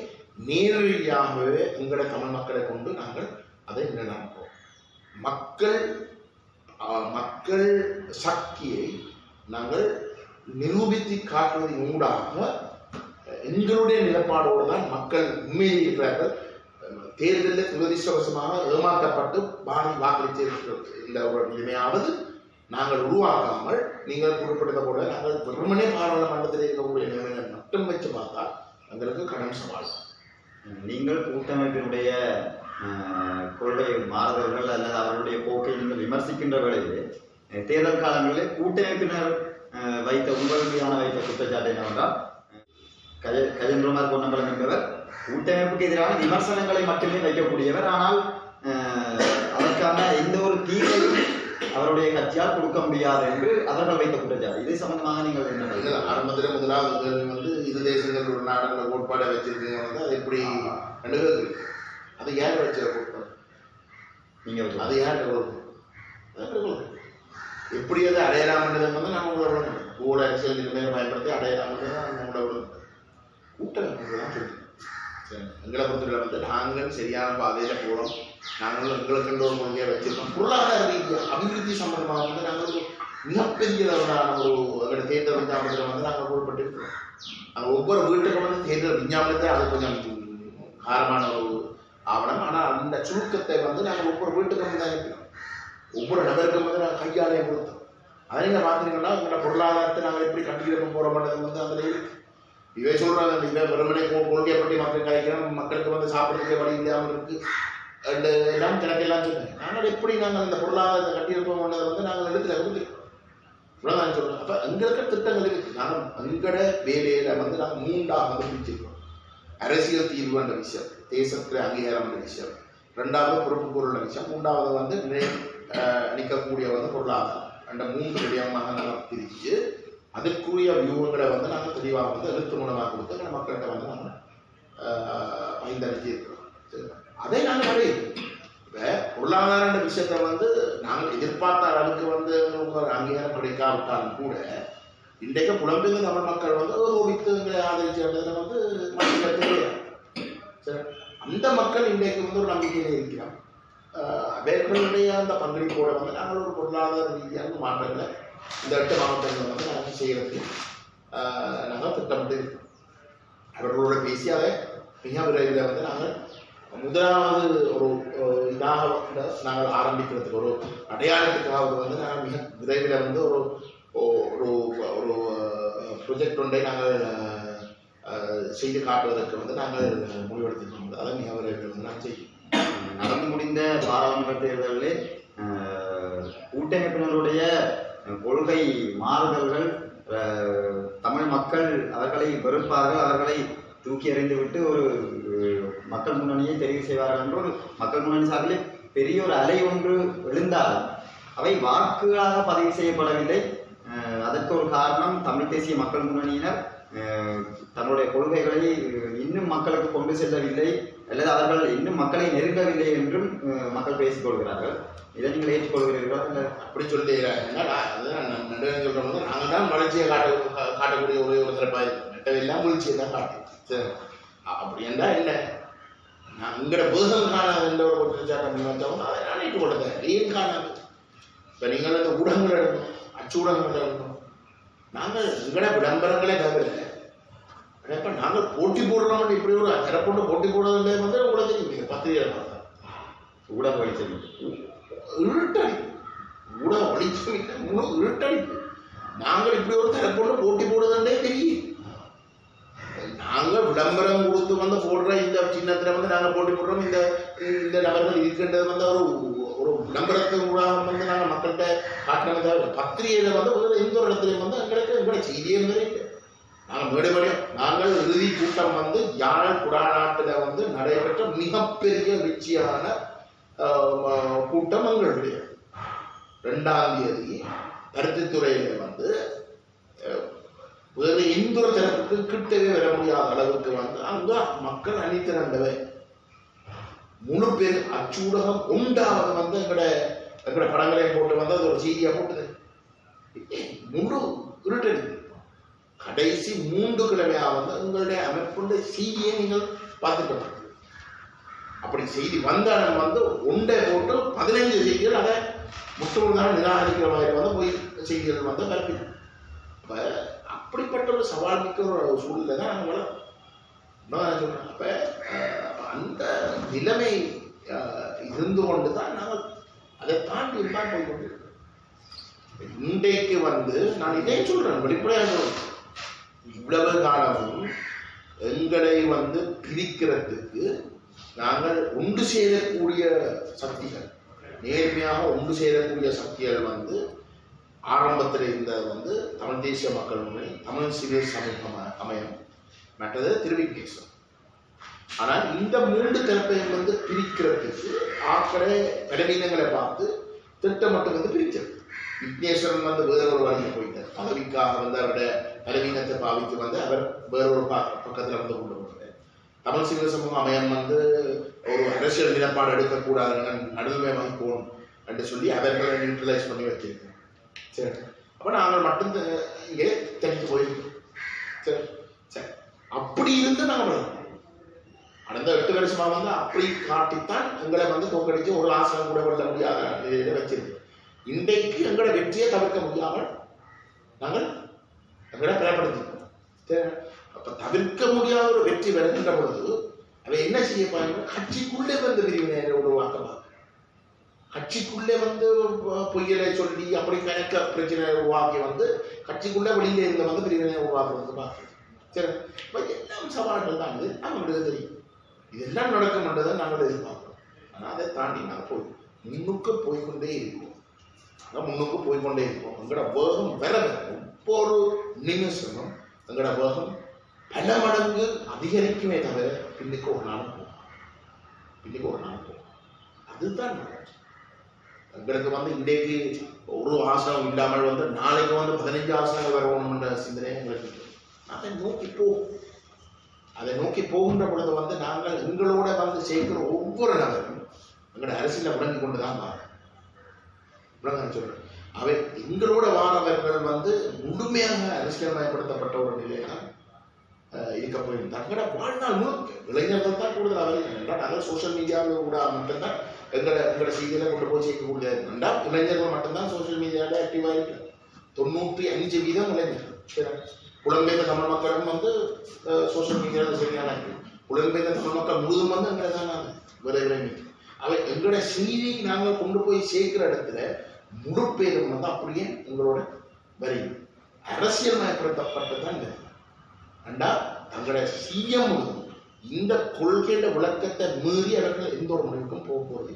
நேரடியாகவே எங்களோட தமிழ் மக்களை கொண்டு நாங்கள் அதை நினைப்போம். மக்கள் சக்தியை நாங்கள் நிரூபித்து காட்டுவதன் ஊடாக எங்களுடைய நிலப்பாடோடு தான் மக்கள் உண்மையிலே இருக்கிறார்கள். தேர்தலில் துரதிர்ஷ்டவசமாக ஏமாற்றப்பட்டு வாக்களித்து இந்த ஒரு நிலைமையாவது நாங்கள் உருவாக்காமல் நீங்கள் குறிப்பிட்டத போல நாங்கள் வெறுமனே பாராளுமன்றத்தில் இருக்கக்கூடிய நிலைமையை மட்டும் வச்சு பார்த்தால் எங்களுக்கு கடன் சவால். நீங்கள் கூட்டமைப்பினுடைய கொள்கை மாறுதல்கள் அல்லது அவர்களுடைய போக்கை நீங்கள் விமர்சிக்கின்ற வேளையிலே தேர்தல் காலங்களிலே கூட்டமைப்பினர் உங்களுக்கான வைத்த குற்றச்சாட்டு என்னவென்றால் கஜேந்திரகுமார் பொன்னம்பலம் என்பவர் கூட்டமைப்புக்கு எதிரான விமர்சனங்களை மட்டுமே வைக்கக்கூடியவர். ஆனால் அதற்கான எந்த ஒரு தீர்வையும் அவருடைய கட்சியால் கொடுக்க முடியாது என்று அவர்கள் வைத்த குற்றச்சாட்டு. இதை சம்பந்தமாக நீங்கள் என்ன ஆரம்பத்தில் முதலாவது கேள்வி வந்து இரு தேசங்கள் ஒரு நாடுಗಳ கோட்பாடை வச்சிருக்கீங்க வந்து அது எப்படி அணுகுது? அது யார் வச்ச கோட்பாடு? நீங்க அது யார் எப்படி அதை அடையலாம்ன்றதை வந்து நம்ம உங்களோட கூட அரசியல் நிலைமையை பயன்படுத்தி அடையலாம்ன்றது நம்மளோட கூட்டமைப்பு தான் சொல்லி எங்களை பொறுத்தவரை வந்து நாங்கள் சரியான பாதையில போகிறோம். நாங்கள் எங்களுக்கு ஒரு கொள்கையை வச்சிருக்கோம். பொருளாதார ரீதியாக அபிவிருத்தி சம்பந்தமாக வந்து நாங்கள் ஒரு மிகப்பெரிய அளவிலான ஒரு எங்களோட தேர்தல் விஞ்ஞாபனத்தில் வந்து நாங்கள் பொருட்பட்டிருக்கிறோம். நாங்கள் ஒவ்வொரு வீட்டுக்கும் வந்து தேர்தல் விஞ்ஞாபனத்தை அது கொஞ்சம் காரமான ஒரு ஆவணம். ஆனால் அந்த சுருக்கத்தை வந்து நாங்கள் ஒவ்வொரு வீட்டுக்கும் தான் இருக்கிறோம். ஒவ்வொரு நபருக்கும் வந்து நாங்கள் கையாளைய கொடுத்தோம். அதை நீங்கள் பார்த்துட்டீங்கன்னா எங்களோட பொருளாதாரத்தை நாங்கள் எப்படி கட்டிக்கிட்டு போகிற மாட்டது வந்து அதில் இருக்கு. இவை சொல்றாங்க இதை வெறுமனை கொள்கையை பற்றி மக்கள் கலைக்கிறோம், மக்களுக்கு வந்து சாப்பிட்றதுக்கு வழி இல்லாமல் இருக்கு அண்டு எல்லாம் கிடக்கெல்லாம் சொன்னாங்க. நாங்கள் எப்படி நாங்கள் இந்த பொருளாதாரத்தை கட்டியிருப்போம்ன்றதை வந்து நாங்கள் இடத்துல கொடுத்துருக்கோம். இவ்வளோதான் சொல்றோம். அப்போ எங்களுக்கு திட்டங்கள் இருக்கு. நாங்கள் எங்கட வேலையில வந்து நாங்கள் 3ஆக பிரிச்சிருக்கோம். அரசியல் தீர்வு என்ற விஷயம், தேசத்தில் அங்கீகாரம் என்ற விஷயம், 2வது பொறுப்பு பொருள் விஷயம், 3வது வந்து நிற்கக்கூடிய வந்து பொருளாதாரம். அந்த 3 விடயமாக நாங்கள் பிரித்து அதற்குரிய வியூகங்களை வந்து நாங்கள் தெளிவாக வந்து எழுத்து மூலமாக கொடுத்து மக்கள்கிட்ட வந்து நாங்கள் பயன்படுத்தி இருக்கிறோம். அதை நாங்கள் வரையிருக்கோம். இப்போ பொருளாதார விஷயத்தை வந்து நாங்கள் எதிர்பார்த்த அளவுக்கு வந்து அங்கீகாரம் கிடைக்காவிட்டாலும் கூட இன்றைக்கு புலம்பெயர்ந்த தமிழ் மக்கள் வந்து ஓவித்து ஆதரிச்சதுல வந்து மக்கள் தெரியாது. சரி, அந்த மக்கள் இன்றைக்கு வந்து ஒரு நம்பிக்கையில் இருக்கிறோம். அவர்களுடைய அந்த பங்களிப்போட வந்து நாங்கள் ஒரு பொருளாதார ரீதியான மாற்றங்களை இந்த 8 மாவட்டங்கள் வந்து நாங்கள் செய்யறதுக்கு நாங்கள் திட்டமிட்டு இருக்கோம். அவர்களோட பேசி அதை மிக விரைவில் வந்து நாங்கள் முதலாவது ஒரு இதாக நாங்கள் ஆரம்பிக்கிறதுக்கு ஒரு அடையாளத்துக்காக வந்து நாங்கள் மிக விரைவில் வந்து ஒரு ஒரு ஒரு ப்ரொஜெக்ட் ஒன்றை நாங்கள் செய்து காட்டுவதற்கு வந்து நாங்கள் முடிவெடுத்துக்கோம். அதை மிக விரைவில் வந்து நாங்கள் செய்யும். நடந்து முடிந்த பாராளுமன்ற தேர்தலிலே கூட்டமைப்பினருடைய கொள்கை மாறுதல்கள் தமிழ் மக்கள் அவர்களை வெறுப்பார்கள், அவர்களை தூக்கி எறிந்துவிட்டு ஒரு மக்கள் முன்னணியை தெரிவு செய்வார்கள் என்று ஒரு மக்கள் முன்னணி சார்பிலே பெரிய ஒரு அலை ஒன்று எழுந்தாலும் அவை வாக்குகளாக பதிவு செய்யப்படவில்லை. அதற்கு ஒரு காரணம் தமிழ் தேசிய மக்கள் முன்னணியினர் தன்னுடைய கொள்கைகளை இன்னும் மக்களுக்கு கொண்டு செல்லவில்லை அல்லது அவர்கள் இன்னும் மக்களை நெருங்கவில்லை என்றும் மக்கள் பேசிக் கொள்கிறார்கள். இதை நீங்கள் ஏற்றுக்கொள்கிறீர்களா? இல்லை அப்படி சொல்லிடுறாங்க. நாங்கள் தான் வளர்ச்சியை காட்டக்கூடிய ஒரு சிறப்பாக நெட்டவெல்லாம் வீழ்ச்சியை தான் காட்டும். சரி, அப்படி என்றால் இல்லை, நான் உங்களோட புதுசங்கான எந்த ஒரு குற்றச்சாட்டை வச்சவங்க அதை நான் ஏற்றுக்கொள்ளுறேன். ஏன் காணாது? இப்போ நீங்கள் அந்த ஊடகங்கள் எடுக்கணும், அச்சு ஊடகங்கள் எடுக்கணும். நாங்கள் எங்களோட விளம்பரங்களே தவிர இப்போ நாங்கள் போட்டி போடுறோம். இப்படி ஒரு சிறப்பு போட்டி போடுறதுல வந்து உங்களுக்கு தெரியும். பத்திரிகை பார்த்தா ஊடக வழிச்சல் இருட்டடி ஊடக வழிச்சல் முழு இருட்டடிப்பு. நாங்கள் இப்படி ஒரு சிறப்பு போட்டி போடுறதுலே தெரியும். நாங்கள் விளம்பரம் கொடுத்து வந்து போடுற இந்த சின்னத்தில் வந்து நாங்கள் போட்டி போடுறோம். இந்த நபர்கள் இருக்கின்றது வந்து ஒரு விளம்பரத்தின் ஊடாக வந்து நாங்கள் மக்கள்கிட்ட காட்டுறத தவிர பத்திரிகையில் வந்து எந்த ஒரு இடத்துலையும் வந்து எங்களோட செய்தியே இல்லை. நாங்கள் மேடைமடியும் நாங்கள் இறுதி கூட்டம் வந்து யாழ் குடாநாட்டில் வந்து நடைபெற்ற மிகப்பெரிய வெற்றியான கூட்டம் எங்களுடைய 2ஆம் தேதி பருத்தித்துறையில் வந்து வேறு எந்த ஒரு தரப்புக்கு கிட்டவே வர முடியாத அளவுக்கு வந்து அங்க மக்கள் அணிதிரண்டவை முழு பேர் அச்சூடகம் உண்டாவது வந்து எங்கட படங்களை போட்டு வந்து அது ஒரு செய்தியா போட்டுது. முழு இருட்டடி கடைசி 3 கிழமையா வந்து உங்களுடைய அமைப்புடைய செய்தியை நீங்கள் பார்த்துட்டு அப்படி செய்தி வந்தாலும் வந்து ஒன்றை போட்டு 15 செய்திகள் அதை முற்றுமுழுதாக நிராகரிக்கிற மாதிரி வந்து போய் செய்திகள் வந்து பரப்பிடும். அப்ப அப்படிப்பட்ட ஒரு சவால் மிக்க ஒரு சூழ்நிலை தான் நாங்கள் சொல்றோம். அப்ப அந்த நிலைமை இருந்து கொண்டு தான் நாங்கள் அதை தாண்டி தான் போய் கொண்டிருக்கோம். இன்றைக்கு வந்து நான் இதே சொல்றேன், வெளிப்படையாக சொல்றேன். இவ்வளவு காலமும் எங்களை வந்து பிரிக்கிறதுக்கு நாங்கள் ஒன்று சேரக்கூடிய சக்திகள், நேர்மையாக ஒன்று சேரக்கூடிய சக்திகள் வந்து ஆரம்பத்தில் இருந்த வந்து தமிழ் தேசிய மக்கள் முன்னணி, தமிழ் சிவில் சமூகம் அமையம், மற்றது திருவிக்கேசம். ஆனால் இந்த மூன்று தரப்பையும் வந்து பிரிக்கிறதுக்கு ஆக்களே பலவீனங்களை பார்த்து திட்டமிட்டு வந்து பிரிக்கிறது. விக்னேஸ்வரன் வந்து வேற ஒரு வழியில் போயிட்டார். பதவிக்காக வந்து அவருடைய பலவீனத்தை பாவித்து வந்து அவர் வேறொரு பக்கத்தில் வந்து கொண்டு போனார். தமிழ் சிவில் சமூக அமையம் வந்து ஒரு அரசியல் நிலப்பாடு எடுக்கக்கூடாது, நடுவே வகிப்போம் என்று சொல்லி அவர்களை நியூட்ரலைஸ் பண்ணி வச்சிருக்கோம். சரி, அப்போ நாங்கள் மட்டும் இங்கே தனித்து போயிருக்கோம். சரி சரி, அப்படி இருந்து நாங்கள் கடந்த 8 வருஷமா வந்து அப்படி காட்டித்தான் எங்களை வந்து தோக்கடிச்சு ஒரு ஆசனம் கூட வெல்ல முடியாத நிலையில வச்சிருக்கோம். இன்றைக்கு எங்களோட வெற்றியை தவிர்க்க முடியாமல் நாங்கள் எங்களை பயன்படுத்திருக்கோம். அப்ப தவிர்க்க முடியாத ஒரு வெற்றி வருகின்ற பொழுது அவை என்ன செய்ய பாருங்க, கட்சிக்குள்ளே வந்து பிரிவினை உருவாக்கலாம். கட்சிக்குள்ளே வந்து பொய்யலை சொல்லி அப்படி கணக்க பிரச்சனை உருவாக்கி வந்து கட்சிக்குள்ளே வெளியில இருந்த வந்து பிரிவினை உருவாக்குறது பார்க்குறது. சரி, எல்லாம் சவால்கள் தான். இது நம்மளுக்கு தெரியும், இதெல்லாம் நடக்கும்ன்றதை நாங்கள் எதிர்பார்க்கிறோம். ஆனால் அதை தாண்டி நாங்கள் முன்னுக்கு போய்கொண்டே இருக்கோம். நாங்கள் முன்னுக்கு போய்கொண்டே இருக்கோம். எங்களோட வேகம் வேற ஒவ்வொரு நிமிஷமும் எங்களோட வேகம் பல மடங்கு அதிகரிக்குமே தவிர பின்னுக்கு ஒரு நாள் போகும், பின்னுக்கு ஒரு நாள் போகும். அதுதான் எங்களுக்கு வந்து இன்றைக்கு ஒரு ஆசனம் இல்லாமல் வந்து நாளைக்கு வந்து 15 ஆசனங்கள் வரணும்ன்ற சிந்தனை எங்களுக்கு அதை நோக்கி போகும். அதை நோக்கி போகின்ற பொழுது வந்து நாங்கள் எங்களோட வந்து சேர்க்கிற ஒவ்வொரு நபரும் எங்களோட அரசியலை விளங்கி கொண்டுதான் விளங்க சொல்றேன். அவை எங்களோட வானவர்கள் வந்து முழுமையாக அரசியல் மயப்படுத்தப்பட்ட ஒரு நிலையாக இருக்க போயிருந்தாங்க. தங்களோட வாழ்நாள் முழுக்க இளைஞர்கள் தான் கூடுதல் அவர்கள் நாங்கள் சோசியல் மீடியாவில் கூட மட்டும்தான் எங்களோட செய்திகளை கொண்டு போய் சேர்க்கக்கூடிய ரெண்டாம் இளைஞர்கள் மட்டும்தான் சோசியல் மீடியாவில் ஆக்டிவாக இருக்கு. 95% இளைஞர்கள். புலம்பெயர்ந்த தமிழ் மக்களும் வந்து சோசியல் மீடியாவில் சரியான புலம்பெயர்ந்த தமிழ் மக்கள் முழுதும் வந்து எங்களை தான் விரைவில் அவை எங்களோட செய்தி நாங்கள் கொண்டு போய் சேர்க்கிற இடத்துல முழு பேரும் வந்து அப்படியே எங்களோட வரையும் அரசியல் மயப்படுத்தப்பட்டதான் இந்த ரெண்டா தங்களோட சிஎம் இந்த கொள்கையில விளக்கத்தை மீறி அவர்கள் எந்த ஒரு முடிவுக்கும் போக போறது.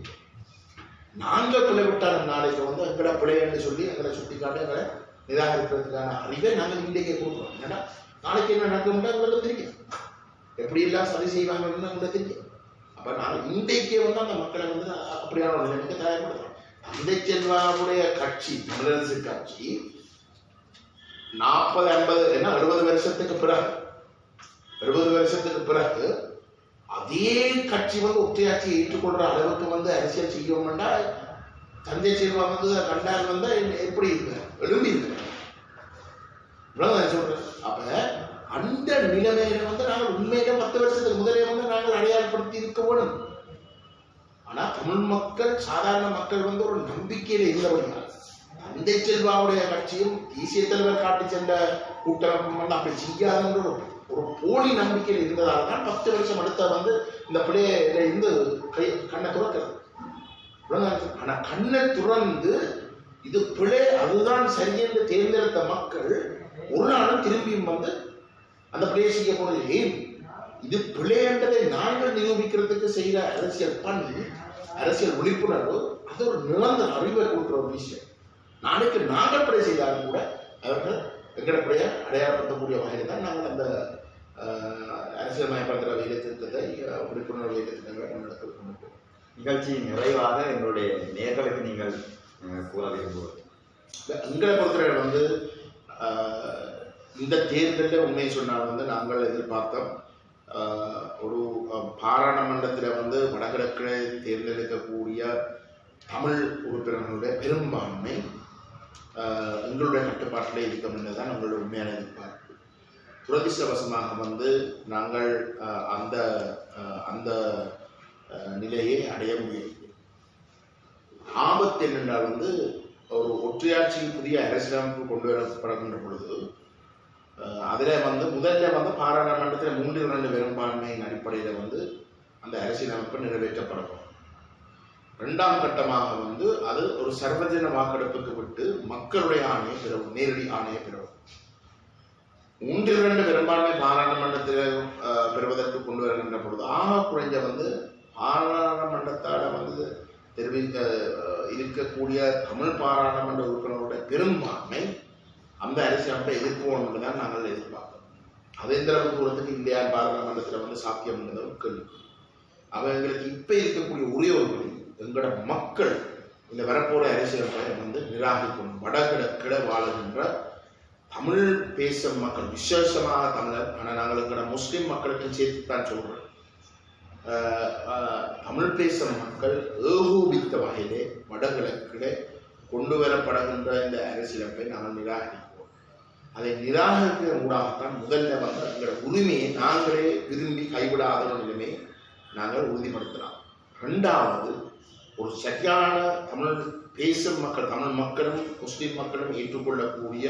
நாங்கள் பிழைவிட்டாலும் நாளைக்கு வந்து எங்கட பிழை என்று சொல்லி எங்களை சுட்டிக்காட்டி எங்களை நிராகரிக்கிறதுக்கான அறிவை நாங்கள் இன்றைக்கே கொடுக்குறோம். ஏன்னா நாளைக்கு என்ன நடக்கும்னா எங்களுக்கு தெரியும், எப்படி எல்லாம் சரி செய்வாங்கன்னு எங்களுக்கு தெரியும். அப்ப நாங்கள் இன்றைக்கே வந்து அந்த மக்களை வந்து அப்படியான ஒரு நிலைமைக்கு தயார்படுத்துறோம். தந்தை செல்வாவுடைய கட்சி தமிழரசு கட்சி 40, 50 என்ன 70 வருஷத்துக்கு பிறகு 70 வருஷத்துக்கு பிறகு அதே கட்சி வந்து ஒற்றையாட்சியை ஏற்றுக்கொள்ற அளவுக்கு வந்து அரசியல் செய்யோம்னா தந்தை செல்வா வந்து கண்டால் வந்து எப்படி இருக்கு எழும்பி இருக்கு சொல்றேன். அப்ப அந்த நிலைமையில வந்து நாங்கள் உண்மையில 10 வருஷத்துக்கு முதலே வந்து நாங்கள் அடையாளப்படுத்தி இருக்க வேணும். ஆனா தமிழ் மக்கள் சாதாரண மக்கள் வந்து ஒரு நம்பிக்கையில இருந்தவர்கள் தந்தை செல்வாவுடைய கட்சியும் தேசிய தலைவர் காட்டி சென்ற கூட்டமைப்பும் வந்து அப்படி செய்யாதுன்ற ஒரு போலி நம்பிக்கையில் இருந்ததால் தான் 10 வருஷம் அடுத்த வந்து இந்த பிள்ளையில இருந்து கண்ணை துறக்கிறது. ஆனா கண்ணை துறந்து இது பிழை அதுதான் சரியென்று தேர்ந்தெடுத்த மக்கள் ஒரு நாளும் திரும்பியும் வந்து அந்த பிள்ளையை செய்ய போறது. ஏன் இது பிழை என்றதை நாங்கள் நிரூபிக்கிறதுக்கு செய்யற அரசியல் பண்ணி அரசியல் விழிப்புணர்வு அது ஒரு நிரந்தர அறிவை கொடுக்குற ஒரு விஷயம். நாளைக்கு நாங்கள் பிழை செய்தாலும் கூட அவர்கள் எங்களை பிழைய அடையாளப்படுத்தக்கூடிய வகையில் தான் நாங்கள் அந்த அரசியல் மயப்படுத்துகிற வேலை திட்டத்தை விழிப்புணர்வு வேலை திட்டங்களை முன்னெடுத்து கொண்டிருக்கோம். நிகழ்ச்சியின் நிறைவாக எங்களுடைய நேர்களுக்கு நீங்கள் கூற விரும்புவது? எங்களை பொறுத்தவரை வந்து இந்த தேர்தலில் உண்மையை சொன்னால் வந்து நாங்கள் எதிர்பார்த்தோம் ஒரு பாராளுமன்றத்தில் வந்து வடகிழக்கில் தேர்ந்தெடுக்கக்கூடிய தமிழ் உறுப்பினர்களுடைய பெரும்பான்மை எங்களுடைய கட்டுப்பாட்டில் இருக்கும் என்றுதான் நம்மளுடைய உண்மையான எதிர்பார்ப்பு. துரதிர்ஷ்டவசமாக வந்து நாங்கள் அந்த அந்த நிலையை அடைய முடியும். ஆபத்து என்னென்றால் வந்து ஒரு ஒற்றையாட்சியில் புதிய அரசியலமைப்பு கொண்டு வரப்படுகின்ற பொழுது அதில் வந்து முதல்ல வந்து பாராளுமன்றத்தில் 3/2 பெரும்பான்மையின் அடிப்படையில் வந்து அந்த அரசியலமைப்பு நிறைவேற்றப்படும். இரண்டாம் கட்டமாக வந்து அது ஒரு சர்வஜன வாக்கெடுப்புக்கு விட்டு மக்களுடைய ஆணையை பெறும், நேரடி ஆணையை பெறும். 3/2 பெரும்பான்மை பாராளுமன்றத்தில் பெறுவதற்கு கொண்டு வருகின்ற பொழுது ஆக குறைஞ்ச வந்து பாராளுமன்றத்தால் வந்து தெரிவிக்க இருக்கக்கூடிய தமிழ் பாராளுமன்ற உறுப்பினர்களுடைய பெரும்பான்மை அந்த அரசியலமைப்பை எதிர்ப்போம் என்றுதான் நாங்கள் எதிர்பார்க்கிறோம். அது எந்த அளவு தூரத்துக்கு இந்தியா பாராளுமன்றத்தில் வந்து சாத்தியம் என்பது கேள்வி. அவங்களுக்கு இப்ப இருக்கக்கூடிய ஒரே ஒரு வழி, எங்களோட மக்கள் இந்த வரப்போற அரசியலமைப்பை வந்து நிராகரிக்கணும். வடகிழக்கிட வாழுகின்ற தமிழ் பேசும் மக்கள், விசேஷமாக தமிழர், ஆனால் நாங்கள் எங்களோட முஸ்லிம் மக்களுக்கும் சேர்த்து தான் சொல்றோம், தமிழ் பேசும் மக்கள் ஏகோபித்த வகையிலே வடகிழக்கிலே கொண்டு வரப்படுகின்ற இந்த அரசியலமைப்பை நாங்கள் நிராகரிப்போம். அதை நிராகரிக்கிற ஊடாகத்தான் முதல்ல வந்து எங்களோட உரிமையை நாங்களே விரும்பி கைவிடாத ஒரு நிலைமையை நாங்கள் உறுதிப்படுத்தலாம். இரண்டாவது, ஒரு சரியான தமிழ் பேசும் மக்கள், தமிழ் மக்களும் முஸ்லிம் மக்களும் ஏற்றுக்கொள்ளக்கூடிய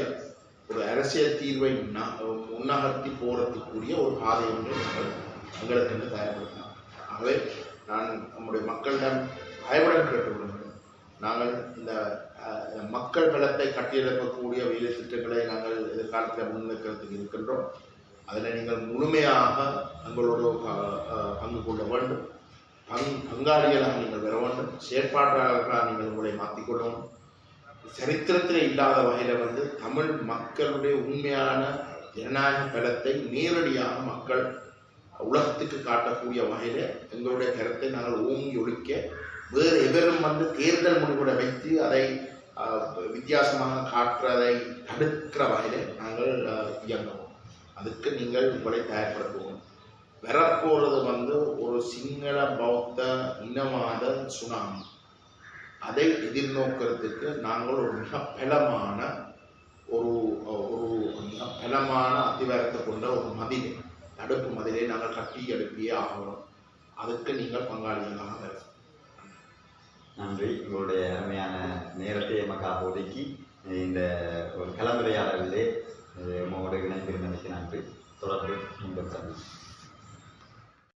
ஒரு அரசியல் தீர்வை முன்னகர்த்தி போறதுக்குரிய ஒரு பாதை ஒன்று நாங்கள் எங்களுக்கு என்று தயார்படுத்தலாம். ஆகவே நான் நம்முடைய மக்களிடம் பயவுடன் கேட்டுக்கொள்கிறேன், நாங்கள் இந்த மக்கள் பலத்தை கட்டியெழுப்பக்கூடிய வேலை திட்டங்களை நாங்கள் எதிர்காலத்தில் முன்னெடுக்கிறதுக்கு இருக்கின்றோம். அதில் நீங்கள் முழுமையாக எங்களோடு பங்கு கொள்ள வேண்டும். பங்காளிகளாக நீங்கள் வர வேண்டும். செயற்பாட்டாளர்களாக நீங்கள் உங்களை மாற்றிக்கொள்ள வேண்டும். சரித்திரத்தில் இல்லாத வகையில் வந்து தமிழ் மக்களுடைய உண்மையான ஜனநாயக பலத்தை நேரடியாக மக்கள் உலகத்துக்கு காட்டக்கூடிய வகையில் எங்களுடைய கருத்தை நாங்கள் ஓங்கி ஒழிக்க, வேறு எவரும் வந்து தேர்தல் முடிவுகளை வைத்து அதை வித்தியாசமாக காட்டுறதை தடுக்கிற வகையில் நாங்கள் இயங்குவோம். அதுக்கு நீங்கள் உங்களை தயார்படுத்துவோம். வரப்போறது வந்து ஒரு சிங்கள பௌத்த இனவாத சுனாமி. அதை எதிர்நோக்கிறதுக்கு நாங்கள் ஒரு மிக பலமான மிக பலமான அத்திவாரத்தை கொண்ட ஒரு மதிலை, தடுப்பு மதிலை நாங்கள் கட்டி எழுப்பியே ஆகணும். அதுக்கு நீங்கள் பங்காளிகளாக வரும். நன்றி. உங்களுடைய அருமையான நேரத்தை எமக்காக ஒதுக்கி இந்த ஒரு கலந்துரையாடலிலே உங்களோட இணைந்திருந்தமைக்கு நன்றி. தொடர்ந்து மீண்டும் சந்திப்போம்.